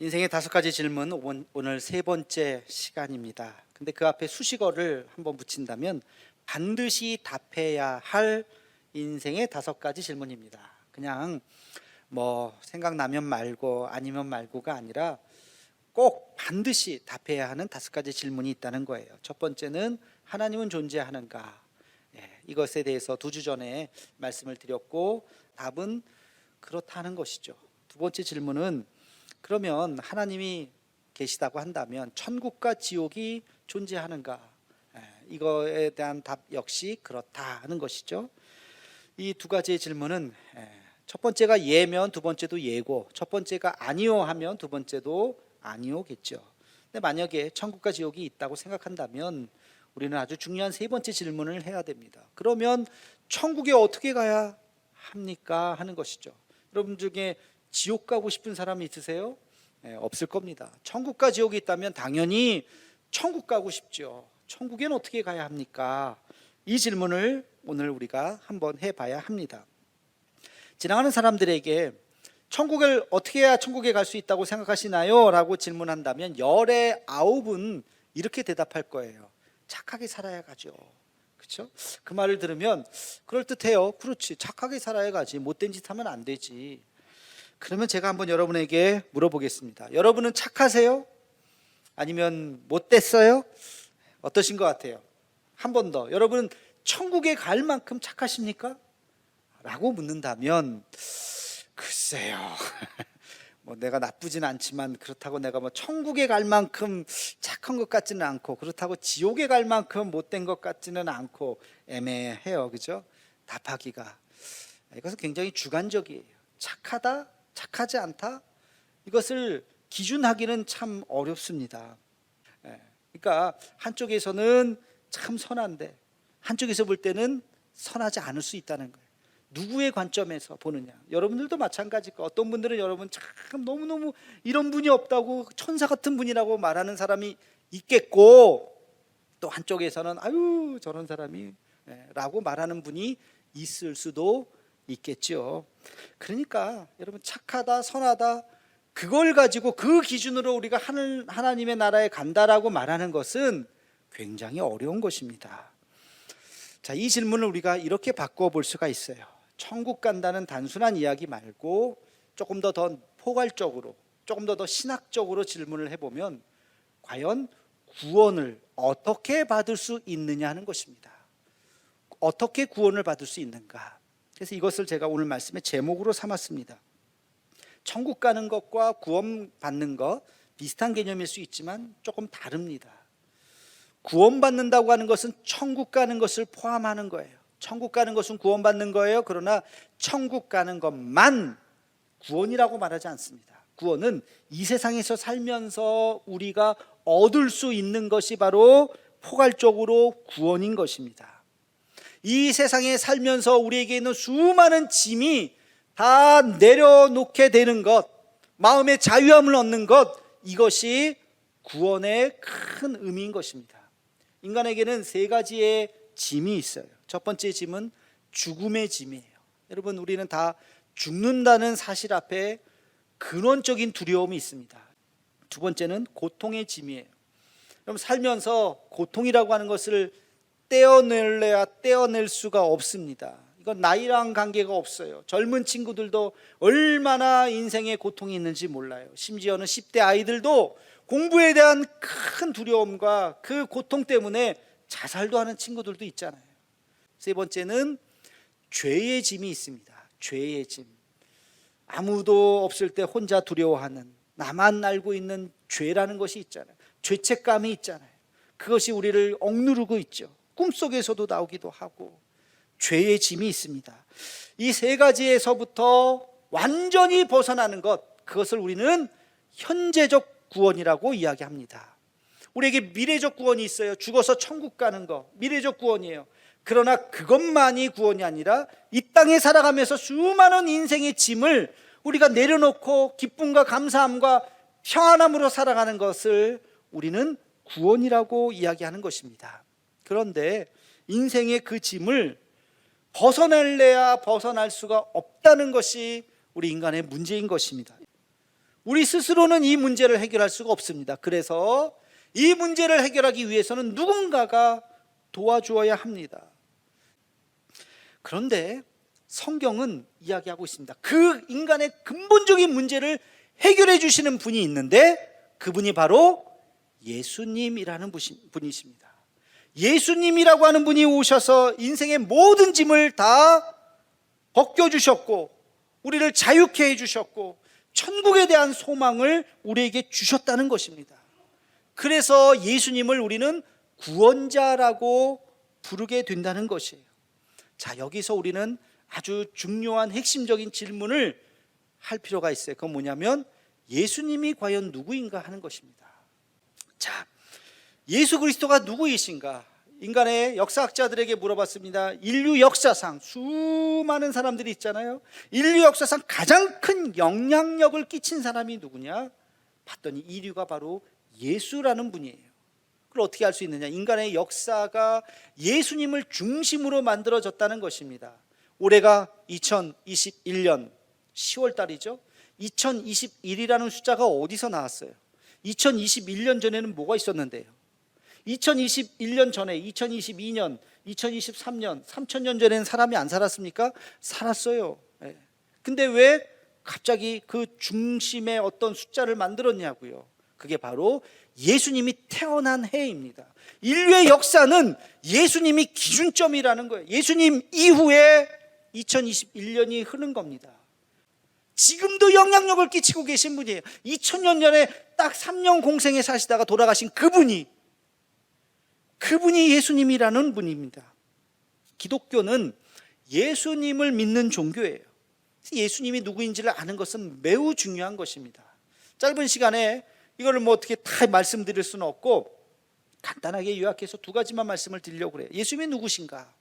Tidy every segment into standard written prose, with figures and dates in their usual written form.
인생의 5가지 질문, 오늘 3번째 시간입니다. 근데 그 앞에 수식어를 한번 붙인다면 반드시 답해야 할 인생의 5가지 질문입니다. 그냥 뭐 생각나면 말고 아니면 말고가 아니라 꼭 반드시 답해야 하는 5가지 질문이 있다는 거예요. 첫 번째는 하나님은 존재하는가? 이것에 대해서 2주 전에 말씀을 드렸고 답은 그렇다는 것이죠. 두 번째 질문은 그러면 하나님이 계시다고 한다면 천국과 지옥이 존재하는가? 이거에 대한 답 역시 그렇다 하는 것이죠. 이 2가지의 질문은 첫 번째가 예면 두 번째도 예고, 첫 번째가 아니요 하면 두 번째도 아니요겠죠. 근데 만약에 천국과 지옥이 있다고 생각한다면 우리는 아주 중요한 3번째 질문을 해야 됩니다. 그러면 천국에 어떻게 가야 합니까? 하는 것이죠. 여러분 중에 지옥 가고 싶은 사람이 있으세요? 없을 겁니다. 천국과 지옥이 있다면 당연히 천국 가고 싶죠. 천국엔 어떻게 가야 합니까? 이 질문을 오늘 우리가 한번 해봐야 합니다. 지나가는 사람들에게 천국을 어떻게 해야 천국에 갈 수 있다고 생각하시나요? 라고 질문한다면 열의 9은 이렇게 대답할 거예요. 착하게 살아야 가죠. 그렇죠? 그 말을 들으면 그럴듯해요. 그렇지, 착하게 살아야 가지. 못된 짓 하면 안 되지. 그러면 제가 한번 여러분에게 물어보겠습니다. 여러분은 착하세요? 아니면 못됐어요? 어떠신 것 같아요? 한 번 더. 여러분은 천국에 갈 만큼 착하십니까? 라고 묻는다면 글쎄요. 뭐 내가 나쁘진 않지만 그렇다고 내가 뭐 천국에 갈 만큼 착한 것 같지는 않고 그렇다고 지옥에 갈 만큼 못된 것 같지는 않고 애매해요. 그죠? 답하기가. 이것은 굉장히 주관적이에요. 착하다, 착하지 않다, 이것을 기준하기는 참 어렵습니다. 그러니까 한쪽에서는 참 선한데 한쪽에서 볼 때는 선하지 않을 수 있다는 거예요. 누구의 관점에서 보느냐. 여러분들도 마찬가지일 거예요. 어떤 분들은 여러분 참 너무너무 이런 분이 없다고 천사 같은 분이라고 말하는 사람이 있겠고, 또 한쪽에서는 아유 저런 사람이 라고 말하는 분이 있을 수도 있겠죠. 그러니까 여러분 착하다, 선하다, 그걸 가지고 그 기준으로 우리가 하나님의 나라에 간다라고 말하는 것은 굉장히 어려운 것입니다. 자, 이 질문을 우리가 이렇게 바꿔볼 수가 있어요. 천국 간다는 단순한 이야기 말고 조금 더 포괄적으로, 조금 더 신학적으로 질문을 해보면 과연 구원을 어떻게 받을 수 있느냐 하는 것입니다. 어떻게 구원을 받을 수 있는가? 그래서 이것을 제가 오늘 말씀의 제목으로 삼았습니다. 천국 가는 것과 구원 받는 것 비슷한 개념일 수 있지만 조금 다릅니다. 구원 받는다고 하는 것은 천국 가는 것을 포함하는 거예요. 천국 가는 것은 구원 받는 거예요. 그러나 천국 가는 것만 구원이라고 말하지 않습니다. 구원은 이 세상에서 살면서 우리가 얻을 수 있는 것이 바로 포괄적으로 구원인 것입니다. 이 세상에 살면서 우리에게 있는 수많은 짐이 다 내려놓게 되는 것, 마음의 자유함을 얻는 것, 이것이 구원의 큰 의미인 것입니다. 인간에게는 3가지의 짐이 있어요. 첫 번째 짐은 죽음의 짐이에요. 여러분, 우리는 다 죽는다는 사실 앞에 근원적인 두려움이 있습니다. 두 번째는 고통의 짐이에요. 여러분, 살면서 고통이라고 하는 것을 떼어낼래야 떼어낼 수가 없습니다. 이건 나이랑 관계가 없어요. 젊은 친구들도 얼마나 인생에 고통이 있는지 몰라요. 심지어는 10대 아이들도 공부에 대한 큰 두려움과 그 고통 때문에 자살도 하는 친구들도 있잖아요. 3번째는 죄의 짐이 있습니다. 죄의 짐. 아무도 없을 때 혼자 두려워하는, 나만 알고 있는 죄라는 것이 있잖아요. 죄책감이 있잖아요. 그것이 우리를 억누르고 있죠. 꿈속에서도 나오기도 하고 죄의 짐이 있습니다. 이 3가지에서부터 완전히 벗어나는 것, 그것을 우리는 현재적 구원이라고 이야기합니다. 우리에게 미래적 구원이 있어요. 죽어서 천국 가는 거, 미래적 구원이에요. 그러나 그것만이 구원이 아니라 이 땅에 살아가면서 수많은 인생의 짐을 우리가 내려놓고 기쁨과 감사함과 평안함으로 살아가는 것을 우리는 구원이라고 이야기하는 것입니다. 그런데 인생의 그 짐을 벗어낼래야 벗어날 수가 없다는 것이 우리 인간의 문제인 것입니다. 우리 스스로는 이 문제를 해결할 수가 없습니다. 그래서 이 문제를 해결하기 위해서는 누군가가 도와주어야 합니다. 그런데 성경은 이야기하고 있습니다. 그 인간의 근본적인 문제를 해결해 주시는 분이 있는데 그분이 바로 예수님이라는 분이십니다. 예수님이라고 하는 분이 오셔서 인생의 모든 짐을 다 벗겨주셨고 우리를 자유케 해주셨고 천국에 대한 소망을 우리에게 주셨다는 것입니다. 그래서 예수님을 우리는 구원자라고 부르게 된다는 것이에요. 자, 여기서 우리는 아주 중요한 핵심적인 질문을 할 필요가 있어요. 그건 뭐냐면 예수님이 과연 누구인가 하는 것입니다. 자, 예수 그리스도가 누구이신가? 인간의 역사학자들에게 물어봤습니다. 인류 역사상 수많은 사람들이 있잖아요. 인류 역사상 가장 큰 영향력을 끼친 사람이 누구냐? 봤더니 인류가 바로 예수라는 분이에요. 그걸 어떻게 알 수 있느냐? 인간의 역사가 예수님을 중심으로 만들어졌다는 것입니다. 올해가 2021년 10월 달이죠. 2021이라는 숫자가 어디서 나왔어요? 2021년 전에는 뭐가 있었는데요? 2021년 전에 2022년, 2023년, 3000년 전에는 사람이 안 살았습니까? 살았어요. 근데 왜 갑자기 그 중심에 어떤 숫자를 만들었냐고요? 그게 바로 예수님이 태어난 해입니다. 인류의 역사는 예수님이 기준점이라는 거예요. 예수님 이후에 2021년이 흐른 겁니다. 지금도 영향력을 끼치고 계신 분이에요. 2000년 전에 딱 3년 공생에 사시다가 돌아가신 그분이 예수님이라는 분입니다. 기독교는 예수님을 믿는 종교예요. 예수님이 누구인지를 아는 것은 매우 중요한 것입니다. 짧은 시간에 이거를 뭐 어떻게 다 말씀드릴 수는 없고 간단하게 요약해서 두 가지만 말씀을 드리려고 그래요. 예수님이 누구신가?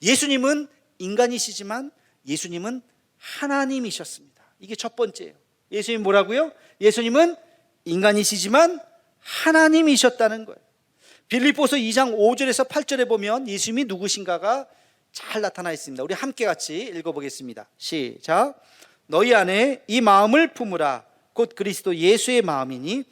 예수님은 인간이시지만 예수님은 하나님이셨습니다. 이게 첫 번째예요. 예수님 뭐라고요? 예수님은 인간이시지만 하나님이셨다는 거예요. 빌립보서 2장 5절에서 8절에 보면 예수님이 누구신가가 잘 나타나 있습니다. 우리 함께 같이 읽어보겠습니다. 시작. 너희 안에 이 마음을 품으라. 곧 그리스도 예수의 마음이니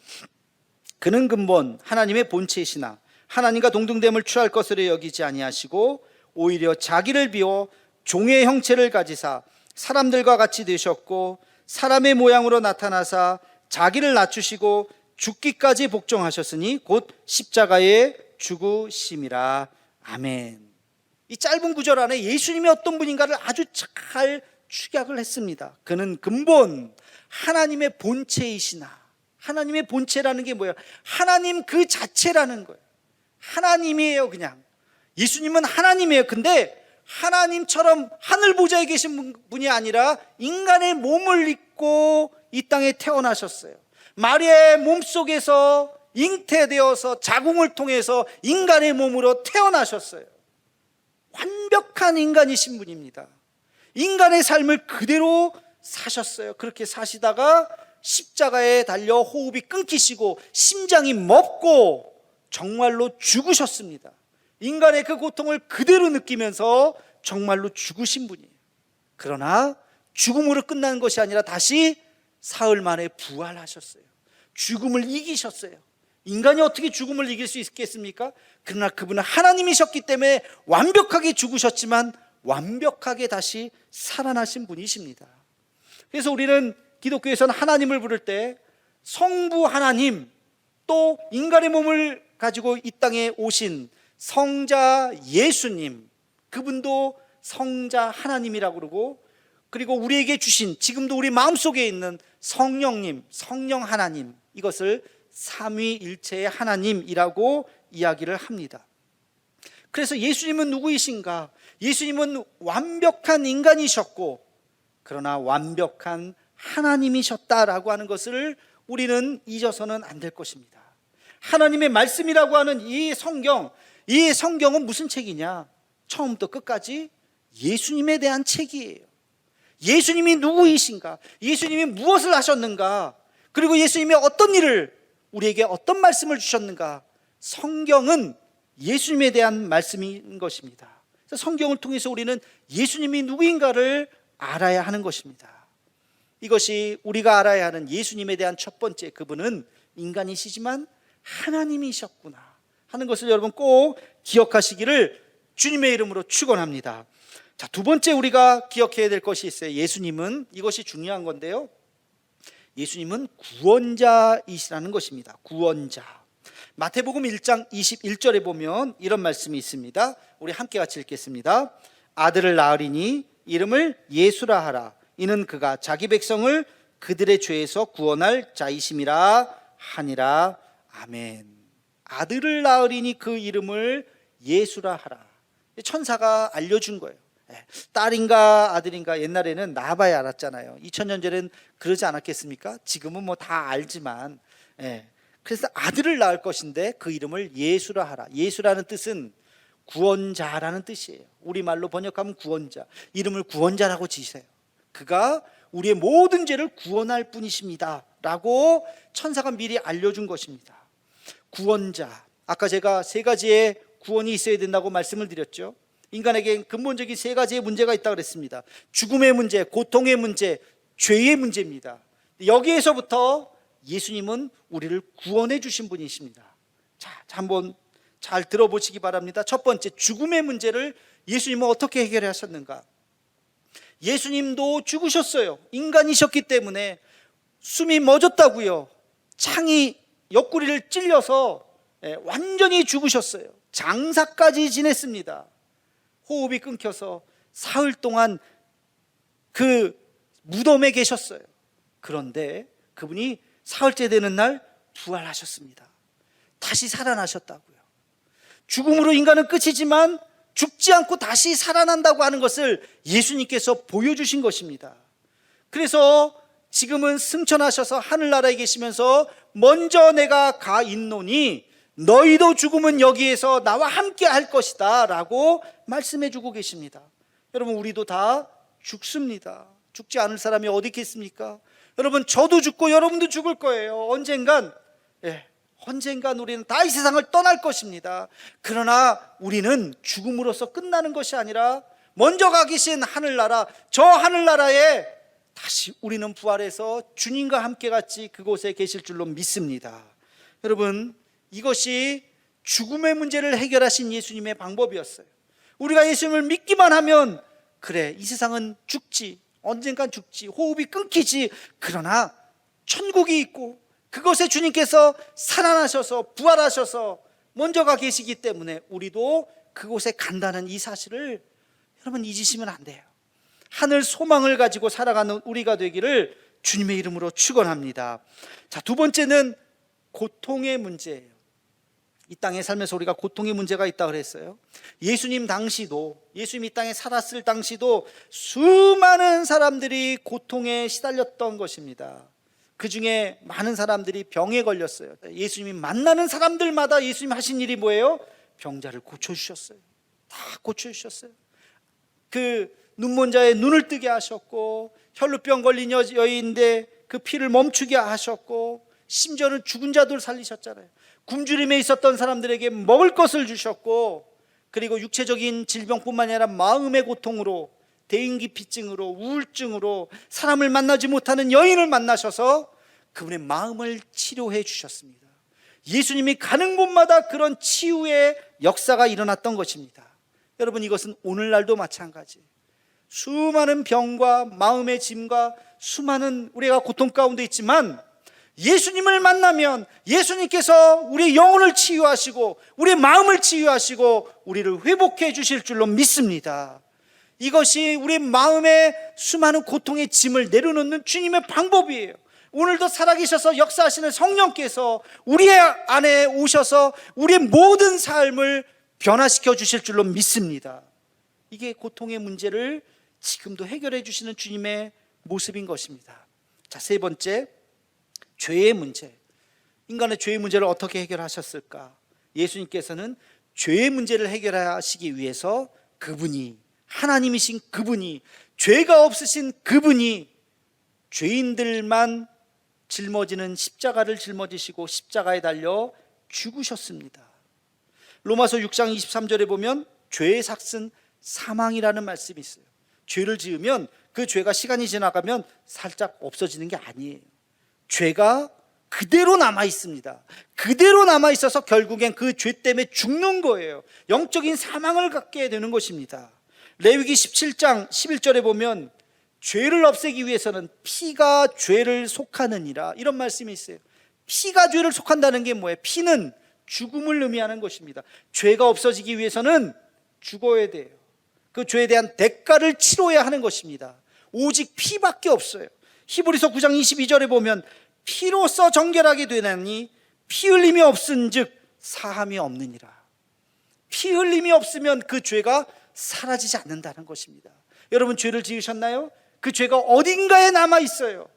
그는 근본 하나님의 본체이시나 하나님과 동등됨을 취할 것으로 여기지 아니하시고 오히려 자기를 비워 종의 형체를 가지사 사람들과 같이 되셨고 사람의 모양으로 나타나사 자기를 낮추시고 죽기까지 복종하셨으니 곧 십자가에 죽으심이라. 아멘. 이 짧은 구절 안에 예수님이 어떤 분인가를 아주 잘 축약을 했습니다. 그는 근본 하나님의 본체이시나. 하나님의 본체라는 게 뭐예요? 하나님 그 자체라는 거예요. 하나님이에요. 그냥 예수님은 하나님이에요. 근데 하나님처럼 하늘 보좌에 계신 분이 아니라 인간의 몸을 입고 이 땅에 태어나셨어요. 마리아의 몸속에서 잉태되어서 자궁을 통해서 인간의 몸으로 태어나셨어요. 완벽한 인간이신 분입니다. 인간의 삶을 그대로 사셨어요. 그렇게 사시다가 십자가에 달려 호흡이 끊기시고 심장이 멎고 정말로 죽으셨습니다. 인간의 그 고통을 그대로 느끼면서 정말로 죽으신 분이에요. 그러나 죽음으로 끝나는 것이 아니라 다시 사흘 만에 부활하셨어요. 죽음을 이기셨어요. 인간이 어떻게 죽음을 이길 수 있겠습니까? 그러나 그분은 하나님이셨기 때문에 완벽하게 죽으셨지만 완벽하게 다시 살아나신 분이십니다. 그래서 우리는 기독교에서는 하나님을 부를 때 성부 하나님, 또 인간의 몸을 가지고 이 땅에 오신 성자 예수님, 그분도 성자 하나님이라고 그러고, 그리고 우리에게 주신 지금도 우리 마음속에 있는 성령님, 성령 하나님, 이것을 삼위일체의 하나님이라고 이야기를 합니다. 그래서 예수님은 누구이신가? 예수님은 완벽한 인간이셨고 그러나 완벽한 하나님이셨다라고 하는 것을 우리는 잊어서는 안 될 것입니다. 하나님의 말씀이라고 하는 이 성경은 무슨 책이냐? 처음부터 끝까지 예수님에 대한 책이에요. 예수님이 누구이신가? 예수님이 무엇을 하셨는가? 그리고 예수님이 어떤 일을, 우리에게 어떤 말씀을 주셨는가? 성경은 예수님에 대한 말씀인 것입니다. 그래서 성경을 통해서 우리는 예수님이 누구인가를 알아야 하는 것입니다. 이것이 우리가 알아야 하는 예수님에 대한 첫 번째, 그분은 인간이시지만 하나님이셨구나 하는 것을 여러분 꼭 기억하시기를 주님의 이름으로 축원합니다. 자, 두 번째 우리가 기억해야 될 것이 있어요. 예수님은, 이것이 중요한 건데요, 예수님은 구원자이시라는 것입니다. 구원자. 마태복음 1장 21절에 보면 이런 말씀이 있습니다. 우리 함께 같이 읽겠습니다. 아들을 낳으리니 이름을 예수라 하라. 이는 그가 자기 백성을 그들의 죄에서 구원할 자이심이라 하니라. 아멘. 아들을 낳으리니 그 이름을 예수라 하라. 천사가 알려준 거예요. 딸인가 아들인가 옛날에는 낳아봐야 알았잖아요. 2000년 전에는 그러지 않았겠습니까? 지금은 뭐 다 알지만, 그래서 아들을 낳을 것인데 그 이름을 예수라 하라. 예수라는 뜻은 구원자라는 뜻이에요. 우리말로 번역하면 구원자. 이름을 구원자라고 지으세요. 그가 우리의 모든 죄를 구원할 분이십니다 라고 천사가 미리 알려준 것입니다. 구원자. 아까 제가 세 가지의 구원이 있어야 된다고 말씀을 드렸죠. 인간에게 근본적인 세 가지의 문제가 있다고 그랬습니다. 죽음의 문제, 고통의 문제, 죄의 문제입니다. 여기에서부터 예수님은 우리를 구원해 주신 분이십니다. 자, 한번 잘 들어보시기 바랍니다. 첫 번째, 죽음의 문제를 예수님은 어떻게 해결하셨는가? 예수님도 죽으셨어요. 인간이셨기 때문에 숨이 멎었다고요. 창이 옆구리를 찔려서 완전히 죽으셨어요. 장사까지 지냈습니다. 호흡이 끊겨서 사흘 동안 그 무덤에 계셨어요. 그런데 그분이 사흘째 되는 날 부활하셨습니다. 다시 살아나셨다고요. 죽음으로 인간은 끝이지만 죽지 않고 다시 살아난다고 하는 것을 예수님께서 보여주신 것입니다. 그래서 지금은 승천하셔서 하늘나라에 계시면서 먼저 내가 가 있노니 너희도 죽으면 여기에서 나와 함께 할 것이다 라고 말씀해 주고 계십니다. 여러분, 우리도 다 죽습니다. 죽지 않을 사람이 어디 있겠습니까? 여러분, 저도 죽고 여러분도 죽을 거예요. 언젠간 우리는 다 이 세상을 떠날 것입니다. 그러나 우리는 죽음으로써 끝나는 것이 아니라 먼저 가 계신 하늘나라, 저 하늘나라에 다시 우리는 부활해서 주님과 함께 같이 그곳에 계실 줄로 믿습니다. 여러분, 이것이 죽음의 문제를 해결하신 예수님의 방법이었어요. 우리가 예수님을 믿기만 하면 그래, 이 세상은 죽지, 언젠간 죽지, 호흡이 끊기지, 그러나 천국이 있고 그것에 주님께서 살아나셔서 부활하셔서 먼저 가 계시기 때문에 우리도 그곳에 간다는 이 사실을 여러분 잊으시면 안 돼요. 하늘 소망을 가지고 살아가는 우리가 되기를 주님의 이름으로 축원합니다. 자, 두 번째는 고통의 문제예요. 이 땅에 살면서 우리가 고통의 문제가 있다고 그랬어요. 예수님 당시도, 예수님이 이 땅에 살았을 당시도 수많은 사람들이 고통에 시달렸던 것입니다. 그 중에 많은 사람들이 병에 걸렸어요. 예수님이 만나는 사람들마다 예수님 하신 일이 뭐예요? 병자를 고쳐주셨어요. 다 고쳐주셨어요. 그 눈먼 자의 눈을 뜨게 하셨고, 혈루병 걸린 여인인데 그 피를 멈추게 하셨고, 심지어는 죽은 자들 살리셨잖아요. 굶주림에 있었던 사람들에게 먹을 것을 주셨고, 그리고 육체적인 질병뿐만 아니라 마음의 고통으로, 대인기피증으로, 우울증으로 사람을 만나지 못하는 여인을 만나셔서 그분의 마음을 치료해 주셨습니다. 예수님이 가는 곳마다 그런 치유의 역사가 일어났던 것입니다. 여러분, 이것은 오늘날도 마찬가지. 수많은 병과 마음의 짐과 수많은 우리가 고통 가운데 있지만 예수님을 만나면 예수님께서 우리의 영혼을 치유하시고 우리의 마음을 치유하시고 우리를 회복해 주실 줄로 믿습니다. 이것이 우리 마음의 수많은 고통의 짐을 내려놓는 주님의 방법이에요. 오늘도 살아계셔서 역사하시는 성령께서 우리 안에 오셔서 우리의 모든 삶을 변화시켜 주실 줄로 믿습니다. 이게 고통의 문제를 지금도 해결해 주시는 주님의 모습인 것입니다. 자, 세 번째, 죄의 문제. 인간의 죄의 문제를 어떻게 해결하셨을까? 예수님께서는 죄의 문제를 해결하시기 위해서 그분이, 하나님이신 그분이, 죄가 없으신 그분이 죄인들만 짊어지는 십자가를 짊어지시고 십자가에 달려 죽으셨습니다. 로마서 6장 23절에 보면 죄의 삭은 사망이라는 말씀이 있어요. 죄를 지으면 그 그 죄가 시간이 지나가면 살짝 없어지는 게 아니에요. 죄가 그대로 남아 있습니다. 그대로 남아 있어서 결국엔 그 죄 때문에 죽는 거예요. 영적인 사망을 갖게 되는 것입니다. 레위기 17장 11절에 보면 죄를 없애기 위해서는 피가 죄를 속하느니라, 이런 말씀이 있어요. 피가 죄를 속한다는 게 뭐예요? 피는 죽음을 의미하는 것입니다. 죄가 없어지기 위해서는 죽어야 돼요. 그 죄에 대한 대가를 치러야 하는 것입니다. 오직 피밖에 없어요. 히브리서 9장 22절에 보면 피로써 정결하게 되나니 피 흘림이 없은즉 사함이 없느니라. 피 흘림이 없으면 그 죄가 사라지지 않는다는 것입니다. 여러분, 죄를 지으셨나요? 그 죄가 어딘가에 남아 있어요.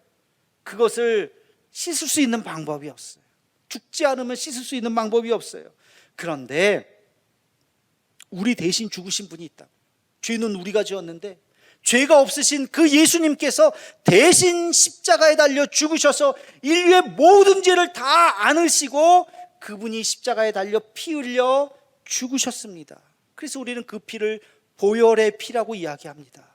그것을 씻을 수 있는 방법이 없어요. 죽지 않으면 씻을 수 있는 방법이 없어요. 그런데 우리 대신 죽으신 분이 있다. 죄는 우리가 지었는데 죄가 없으신 그 예수님께서 대신 십자가에 달려 죽으셔서 인류의 모든 죄를 다 안으시고 그분이 십자가에 달려 피 흘려 죽으셨습니다. 그래서 우리는 그 피를 보혈의 피라고 이야기합니다.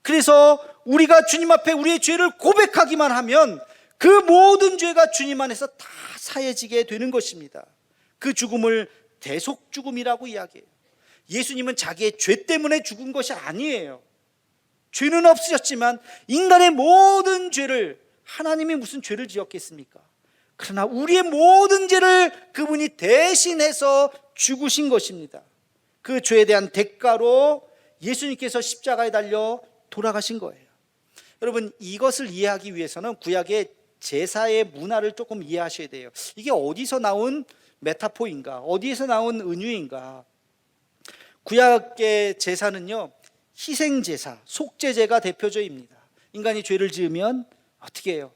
그래서 우리가 주님 앞에 우리의 죄를 고백하기만 하면 그 모든 죄가 주님 안에서 다 사해지게 되는 것입니다. 그 죽음을 대속 죽음이라고 이야기해요. 예수님은 자기의 죄 때문에 죽은 것이 아니에요. 죄는 없으셨지만 인간의 모든 죄를, 하나님이 무슨 죄를 지었겠습니까? 그러나 우리의 모든 죄를 그분이 대신해서 죽으신 것입니다. 그 죄에 대한 대가로 예수님께서 십자가에 달려 돌아가신 거예요. 여러분, 이것을 이해하기 위해서는 구약의 제사의 문화를 조금 이해하셔야 돼요. 이게 어디서 나온 메타포인가? 어디에서 나온 은유인가? 구약의 제사는요, 희생제사, 속죄제가 대표적입니다. 인간이 죄를 지으면 어떻게 해요?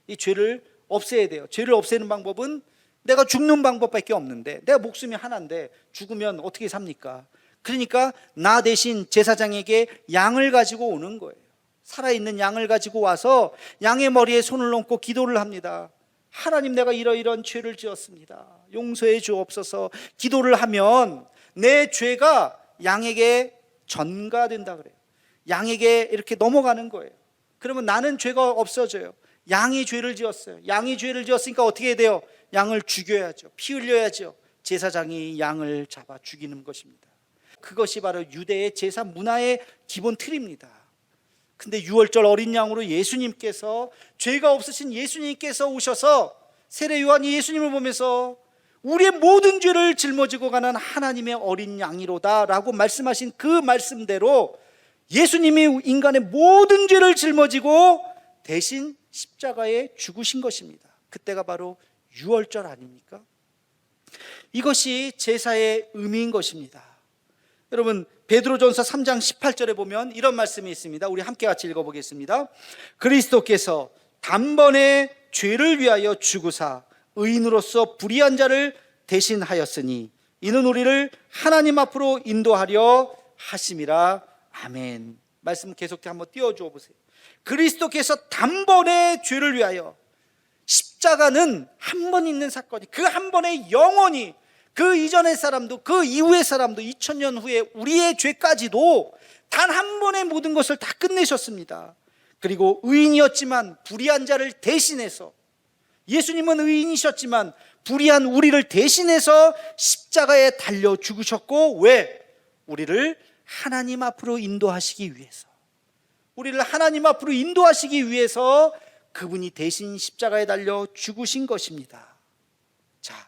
이 죄를 없애야 돼요. 죄를 없애는 방법은 내가 죽는 방법밖에 없는데, 내가 목숨이 하나인데 죽으면 어떻게 삽니까? 그러니까 나 대신 제사장에게 양을 가지고 오는 거예요. 살아있는 양을 가지고 와서 양의 머리에 손을 얹고 기도를 합니다. 하나님, 내가 이러이러한 죄를 지었습니다. 용서해 주옵소서. 기도를 하면 내 죄가 양에게 전가된다 그래요. 양에게 이렇게 넘어가는 거예요. 그러면 나는 죄가 없어져요. 양이 죄를 지었어요. 양이 죄를 지었으니까 어떻게 해야 돼요? 양을 죽여야죠. 피 흘려야죠. 제사장이 양을 잡아 죽이는 것입니다. 그것이 바로 유대의 제사 문화의 기본 틀입니다. 근데 유월절 어린 양으로 예수님께서, 죄가 없으신 예수님께서 오셔서 세례 요한이 예수님을 보면서 우리의 모든 죄를 짊어지고 가는 하나님의 어린 양이로다 라고 말씀하신 그 말씀대로 예수님이 인간의 모든 죄를 짊어지고 대신 십자가에 죽으신 것입니다. 그때가 바로 유월절 아닙니까? 이것이 제사의 의미인 것입니다. 여러분, 베드로전서 3장 18절에 보면 이런 말씀이 있습니다. 우리 함께 같이 읽어보겠습니다. 그리스도께서 단번에 죄를 위하여 죽으사 의인으로서 불의한 자를 대신하였으니 이는 우리를 하나님 앞으로 인도하려 하심이라. 아멘. 말씀 계속 한번 띄워줘 보세요. 그리스도께서 단번에 죄를 위하여, 십자가는 한 번 있는 사건이, 그 한 번에 영원히 그 이전의 사람도 그 이후의 사람도 2000년 후에 우리의 죄까지도 단 한 번에 모든 것을 다 끝내셨습니다. 그리고 의인이었지만 불의한 자를 대신해서, 예수님은 의인이셨지만 불의한 우리를 대신해서 십자가에 달려 죽으셨고, 왜? 우리를 하나님 앞으로 인도하시기 위해서, 우리를 하나님 앞으로 인도하시기 위해서 그분이 대신 십자가에 달려 죽으신 것입니다. 자,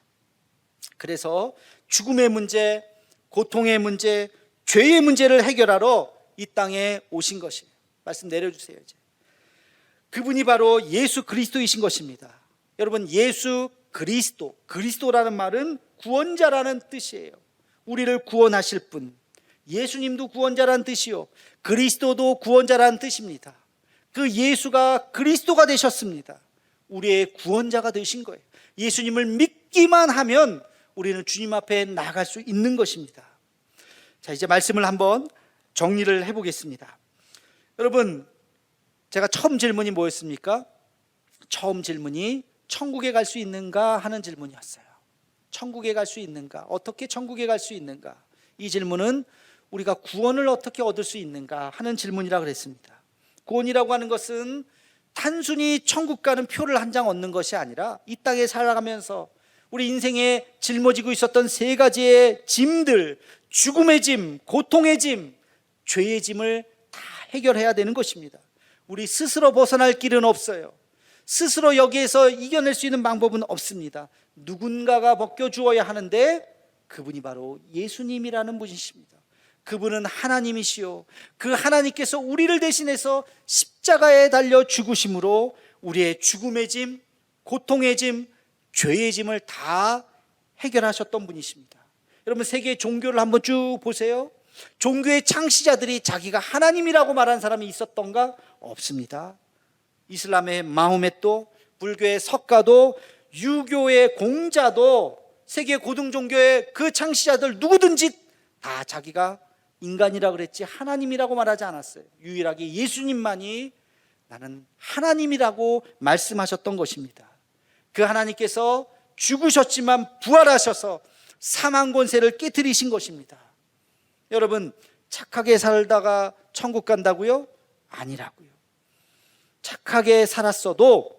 그래서 죽음의 문제, 고통의 문제, 죄의 문제를 해결하러 이 땅에 오신 것이에요. 말씀 내려주세요. 이제 그분이 바로 예수 그리스도이신 것입니다. 여러분, 예수 그리스도, 그리스도라는 말은 구원자라는 뜻이에요. 우리를 구원하실 분, 예수님도 구원자라는 뜻이요, 그리스도도 구원자라는 뜻입니다. 그 예수가 그리스도가 되셨습니다. 우리의 구원자가 되신 거예요. 예수님을 믿기만 하면 우리는 주님 앞에 나갈 수 있는 것입니다. 자, 이제 말씀을 한번 정리를 해보겠습니다. 여러분, 제가 처음 질문이 뭐였습니까? 처음 질문이 천국에 갈 수 있는가 하는 질문이었어요. 천국에 갈 수 있는가? 어떻게 천국에 갈 수 있는가? 이 질문은 우리가 구원을 어떻게 얻을 수 있는가 하는 질문이라 그랬습니다. 구원이라고 하는 것은 단순히 천국 가는 표를 한 장 얻는 것이 아니라 이 땅에 살아가면서 우리 인생에 짊어지고 있었던 세 가지의 짐들, 죽음의 짐, 고통의 짐, 죄의 짐을 다 해결해야 되는 것입니다. 우리 스스로 벗어날 길은 없어요. 스스로 여기에서 이겨낼 수 있는 방법은 없습니다. 누군가가 벗겨주어야 하는데 그분이 바로 예수님이라는 분이십니다. 그분은 하나님이시요, 그 하나님께서 우리를 대신해서 십자가에 달려 죽으심으로 우리의 죽음의 짐, 고통의 짐, 죄의 짐을 다 해결하셨던 분이십니다. 여러분, 세계 종교를 한번 쭉 보세요. 종교의 창시자들이 자기가 하나님이라고 말한 사람이 있었던가? 없습니다. 이슬람의 마호메도, 불교의 석가도, 유교의 공자도, 세계 고등 종교의 그 창시자들 누구든지 다 자기가 인간이라고 그랬지 하나님이라고 말하지 않았어요. 유일하게 예수님만이 나는 하나님이라고 말씀하셨던 것입니다. 그 하나님께서 죽으셨지만 부활하셔서 사망 권세를 깨뜨리신 것입니다. 여러분, 착하게 살다가 천국 간다고요? 아니라고요. 착하게 살았어도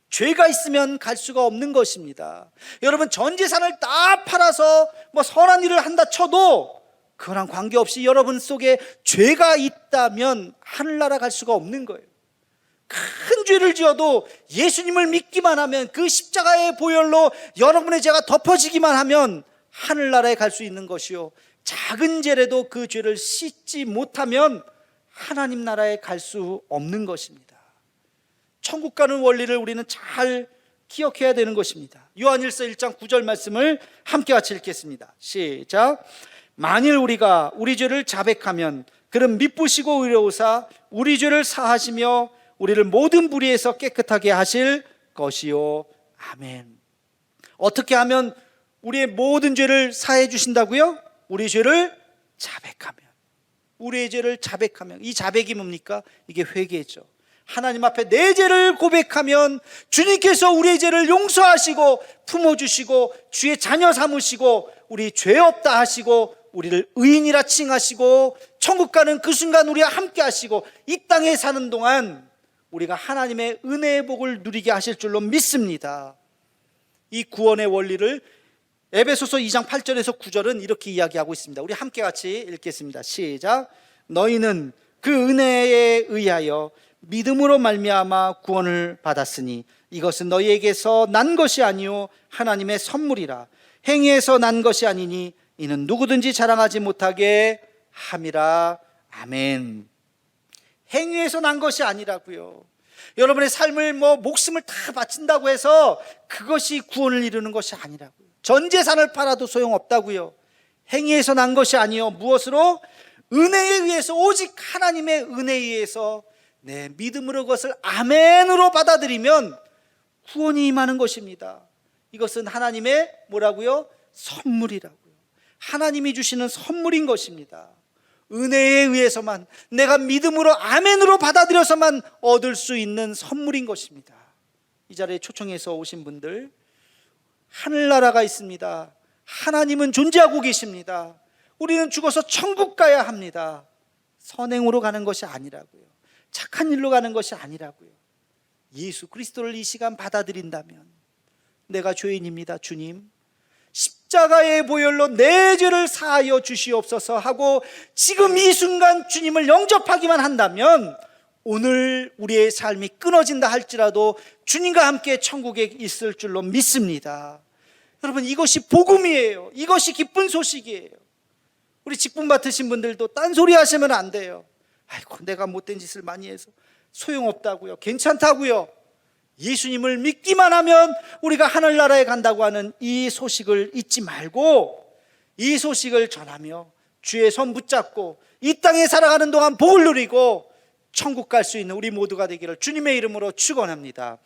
죄가 있으면 갈 수가 없는 것입니다. 여러분, 전 재산을 다 팔아서 선한 일을 한다 쳐도 그거랑 관계없이 여러분 속에 죄가 있다면 하늘나라 갈 수가 없는 거예요. 큰 죄를 지어도 예수님을 믿기만 하면, 그 십자가의 보혈로 여러분의 죄가 덮어지기만 하면 하늘나라에 갈 수 있는 것이요, 작은 죄라도 그 죄를 씻지 못하면 하나님 나라에 갈 수 없는 것입니다. 천국 가는 원리를 우리는 잘 기억해야 되는 것입니다. 요한일서 1장 9절 말씀을 함께 같이 읽겠습니다. 시작. 만일 우리가 우리 죄를 자백하면 그는 미쁘시고 의로우사 우리 죄를 사하시며 우리를 모든 불의에서 깨끗하게 하실 것이요. 아멘. 어떻게 하면 우리의 모든 죄를 사해 주신다고요? 우리 죄를 자백하면. 우리의 죄를 자백하면. 이 자백이 뭡니까? 이게 회개죠. 하나님 앞에 내 죄를 고백하면 주님께서 우리의 죄를 용서하시고 품어주시고 주의 자녀 삼으시고 우리 죄 없다 하시고 우리를 의인이라 칭하시고 천국 가는 그 순간 우리와 함께 하시고 이 땅에 사는 동안 우리가 하나님의 은혜의 복을 누리게 하실 줄로 믿습니다. 이 구원의 원리를 에베소서 2장 8절에서 9절은 이렇게 이야기하고 있습니다. 우리 함께 같이 읽겠습니다. 시작. 너희는 그 은혜에 의하여 믿음으로 말미암아 구원을 받았으니 이것은 너희에게서 난 것이 아니요 하나님의 선물이라. 행위에서 난 것이 아니니 이는 누구든지 자랑하지 못하게 함이라. 아멘. 행위에서 난 것이 아니라고요. 여러분의 삶을 목숨을 다 바친다고 해서 그것이 구원을 이루는 것이 아니라고요. 전 재산을 팔아도 소용없다고요. 행위에서 난 것이 아니요 무엇으로? 은혜에 의해서, 오직 하나님의 은혜에 의해서 내 믿음으로 그것을 아멘으로 받아들이면 구원이 임하는 것입니다. 이것은 하나님의 뭐라고요? 선물이라고요. 하나님이 주시는 선물인 것입니다. 은혜에 의해서만, 내가 믿음으로 아멘으로 받아들여서만 얻을 수 있는 선물인 것입니다. 이 자리에 초청해서 오신 분들, 하늘나라가 있습니다. 하나님은 존재하고 계십니다. 우리는 죽어서 천국 가야 합니다. 선행으로 가는 것이 아니라고요. 착한 일로 가는 것이 아니라고요. 예수 그리스도를 이 시간 받아들인다면, 내가 죄인입니다 주님, 십자가의 보혈로 내 죄를 사하여 주시옵소서 하고 지금 이 순간 주님을 영접하기만 한다면 오늘 우리의 삶이 끊어진다 할지라도 주님과 함께 천국에 있을 줄로 믿습니다. 여러분, 이것이 복음이에요. 이것이 기쁜 소식이에요. 우리 직분 맡으신 분들도 딴소리 하시면 안 돼요. 아이고, 내가 못된 짓을 많이 해서 소용없다고요. 괜찮다고요. 예수님을 믿기만 하면 우리가 하늘나라에 간다고 하는 이 소식을 잊지 말고 이 소식을 전하며 주의 손 붙잡고 이 땅에 살아가는 동안 복을 누리고 천국 갈 수 있는 우리 모두가 되기를 주님의 이름으로 축원합니다.